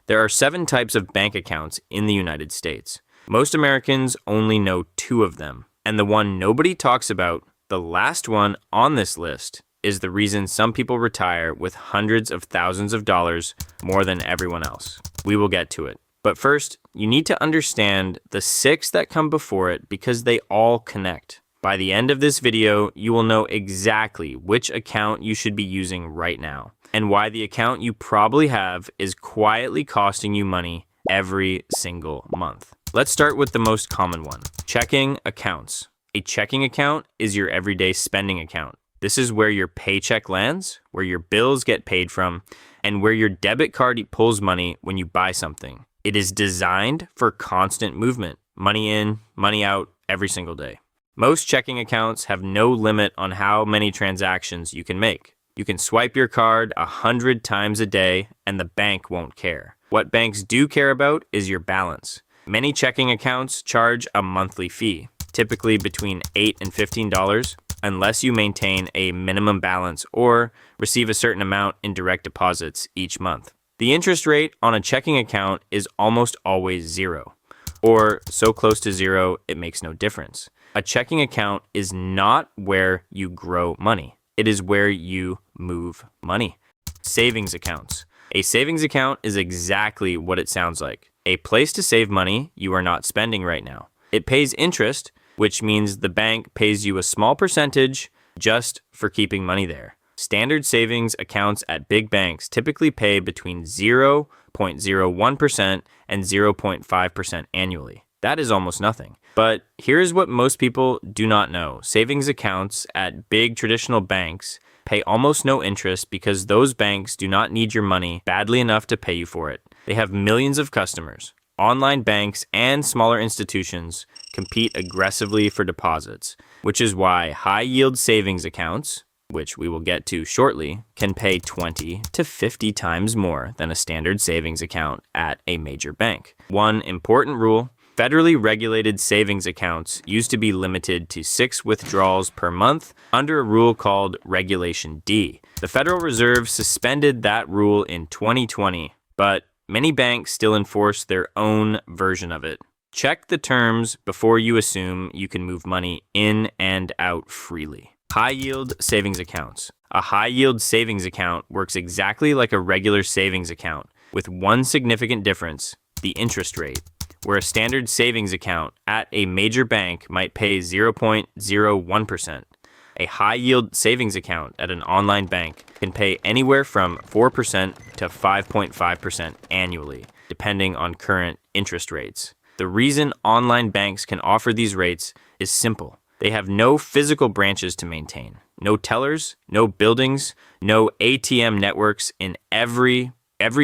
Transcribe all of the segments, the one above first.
There are 7 types of bank accounts in the United States. Most Americans only know 2 of them. And the one nobody talks about, the last one on this list, is the reason some people retire with hundreds of thousands of dollars more than everyone else. We will get to it. But first, you need to understand the 6 that come before it because they all connect. By the end of this video, you will know exactly which account you should be using right now and why the account you probably have is quietly costing you money every single month. Let's start with the most common one, checking accounts. A checking account is your everyday spending account. This is where your paycheck lands, where your bills get paid from, and where your debit card pulls money when you buy something. It is designed for constant movement, money in, money out every single day. Most checking accounts have no limit on how many transactions you can make. You can swipe your card 100 times a day and the bank won't care. What banks do care about is your balance. Many checking accounts charge a monthly fee, typically between $8 and $15, unless you maintain a minimum balance or receive a certain amount in direct deposits each month. The interest rate on a checking account is almost always 0, or so close to 0 it makes no difference. A checking account is not where you grow money. It is where you move money. Savings accounts. A savings account is exactly what it sounds like. A place to save money you are not spending right now. It pays interest, which means the bank pays you a small percentage just for keeping money there. Standard savings accounts at big banks typically pay between 0.01% and 0.5% annually. That is almost nothing. But here's what most people do not know. Savings accounts at big traditional banks pay almost no interest because those banks do not need your money badly enough to pay you for it. They have millions of customers. Online banks and smaller institutions compete aggressively for deposits, which is why high-yield savings accounts, which we will get to shortly, can pay 20 to 50 times more than a standard savings account at a major bank. One important rule: federally regulated savings accounts used to be limited to 6 withdrawals per month under a rule called Regulation D. The Federal Reserve suspended that rule in 2020, but many banks still enforce their own version of it. Check the terms before you assume you can move money in and out freely. High-yield savings accounts. A high-yield savings account works exactly like a regular savings account, with one significant difference: the interest rate. Where a standard savings account at a major bank might pay 0.01%, a high-yield savings account at an online bank can pay anywhere from 4% to 5.5% annually, depending on current interest rates. The reason online banks can offer these rates is simple. They have no physical branches to maintain, no tellers, no buildings, no ATM networks in every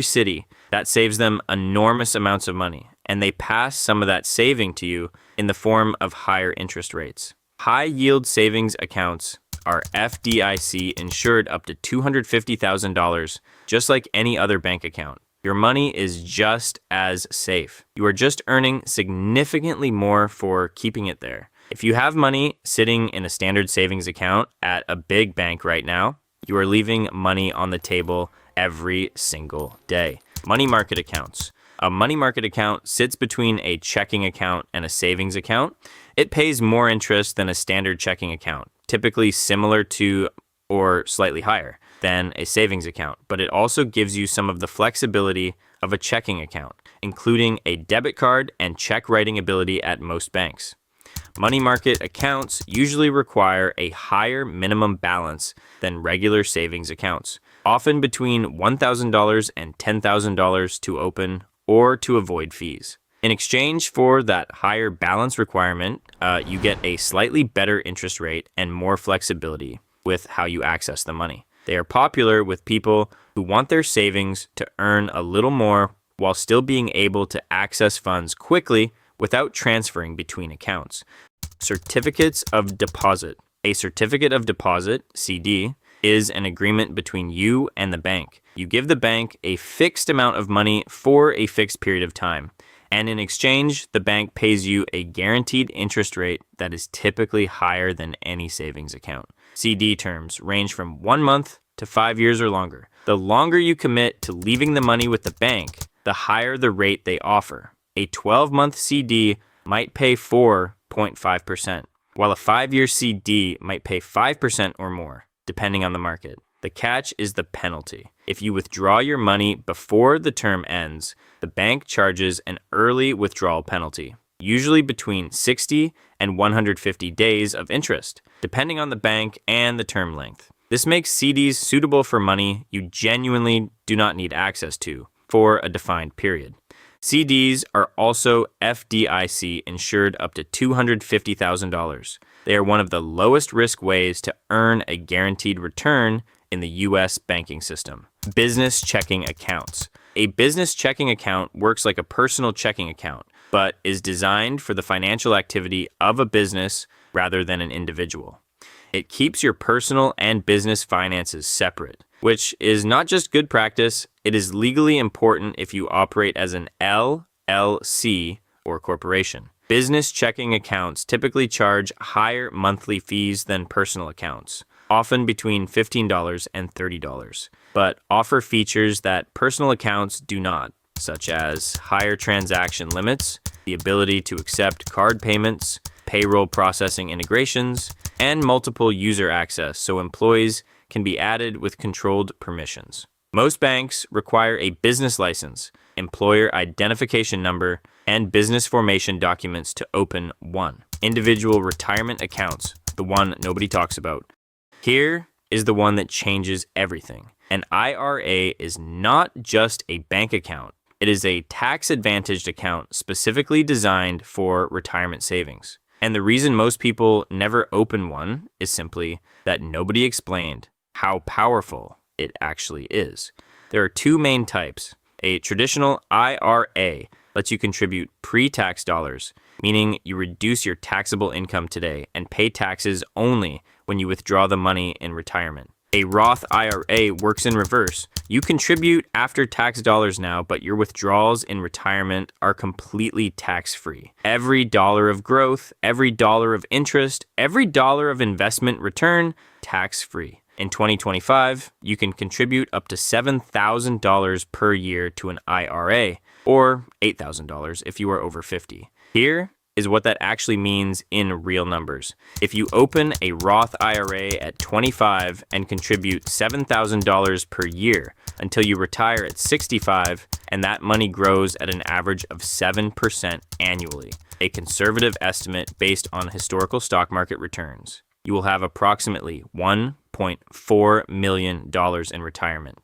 city. That saves them enormous amounts of money, and they pass some of that saving to you in the form of higher interest rates. High-yield savings accounts are FDIC insured up to $250,000, just like any other bank account. Your money is just as safe. You are just earning significantly more for keeping it there. If you have money sitting in a standard savings account at a big bank right now, you are leaving money on the table every single day. Money market accounts. A money market account sits between a checking account and a savings account. It pays more interest than a standard checking account, typically similar to or slightly higher than a savings account, but it also gives you some of the flexibility of a checking account, including a debit card and check writing ability at most banks. Money market accounts usually require a higher minimum balance than regular savings accounts, often between $1,000 and $10,000 to open or to avoid fees. In exchange for that higher balance requirement, you get a slightly better interest rate and more flexibility with how you access the money. They are popular with people who want their savings to earn a little more while still being able to access funds quickly without transferring between accounts. Certificates of deposit. A certificate of deposit, CD, is an agreement between you and the bank. You give the bank a fixed amount of money for a fixed period of time, and in exchange, the bank pays you a guaranteed interest rate that is typically higher than any savings account. CD terms range from 1 month to 5 years or longer. The longer you commit to leaving the money with the bank, the higher the rate they offer. A 12-month CD might pay 4.5%, while a 5-year CD might pay 5% or more, depending on the market. The catch is the penalty. If you withdraw your money before the term ends, the bank charges an early withdrawal penalty, usually between 60 and 150 days of interest, depending on the bank and the term length. This makes CDs suitable for money you genuinely do not need access to for a defined period. CDs are also FDIC insured up to $250,000. They are one of the lowest risk ways to earn a guaranteed return in the U.S. banking system. Business checking accounts. A business checking account works like a personal checking account, but is designed for the financial activity of a business rather than an individual. It keeps your personal and business finances separate, which is not just good practice, it is legally important if you operate as an LLC or corporation. Business checking accounts typically charge higher monthly fees than personal accounts, often between $15 and $30, but offer features that personal accounts do not, such as higher transaction limits, the ability to accept card payments, payroll processing integrations, and multiple user access so employees can be added with controlled permissions. Most banks require a business license, employer identification number, and business formation documents to open one. Individual retirement accounts, the one nobody talks about. Here is the one that changes everything. An IRA is not just a bank account. It is a tax-advantaged account specifically designed for retirement savings. And the reason most people never open one is simply that nobody explained how powerful it actually is. There are two main types. A traditional IRA lets you contribute pre-tax dollars, meaning you reduce your taxable income today and pay taxes only when you withdraw the money in retirement. A Roth IRA works in reverse. You contribute after tax dollars now, but your withdrawals in retirement are completely tax-free. Every dollar of growth, every dollar of interest, every dollar of investment return, tax-free. In 2025, you can contribute up to $7,000 per year to an IRA, or $8,000 if you are over 50. Here is what that actually means in real numbers. If you open a Roth IRA at 25 and contribute $7,000 per year until you retire at 65, and that money grows at an average of 7% annually, a conservative estimate based on historical stock market returns, you will have approximately $1.4 million in retirement.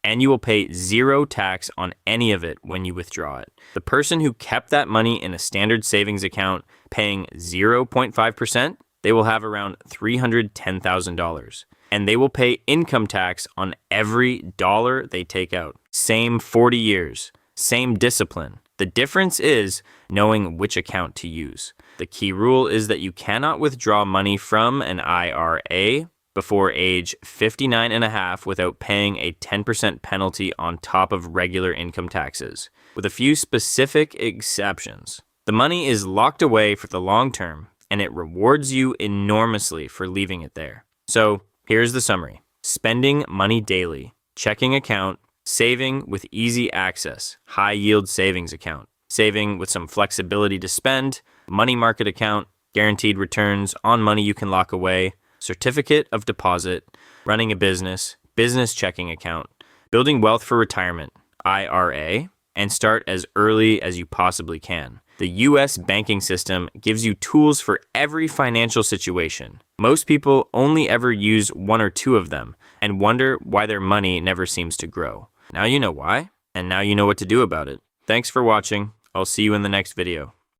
And you will pay zero tax on any of it when you withdraw it. The person who kept that money in a standard savings account paying 0.5%, they will have around $310,000. And they will pay income tax on every dollar they take out. Same 40 years, same discipline. The difference is knowing which account to use. The key rule is that you cannot withdraw money from an IRA before age 59 and a half without paying a 10% penalty on top of regular income taxes, with a few specific exceptions. The money is locked away for the long term, and it rewards you enormously for leaving it there. So here's the summary. Spending money daily, checking account, saving with easy access, high yield savings account, saving with some flexibility to spend, money market account, guaranteed returns on money you can lock away, certificate of deposit, running a business, business checking account, building wealth for retirement, IRA, and start as early as you possibly can. The U.S. banking system gives you tools for every financial situation. Most people only ever use one or two of them and wonder why their money never seems to grow. Now you know why, and now you know what to do about it. Thanks for watching. I'll see you in the next video.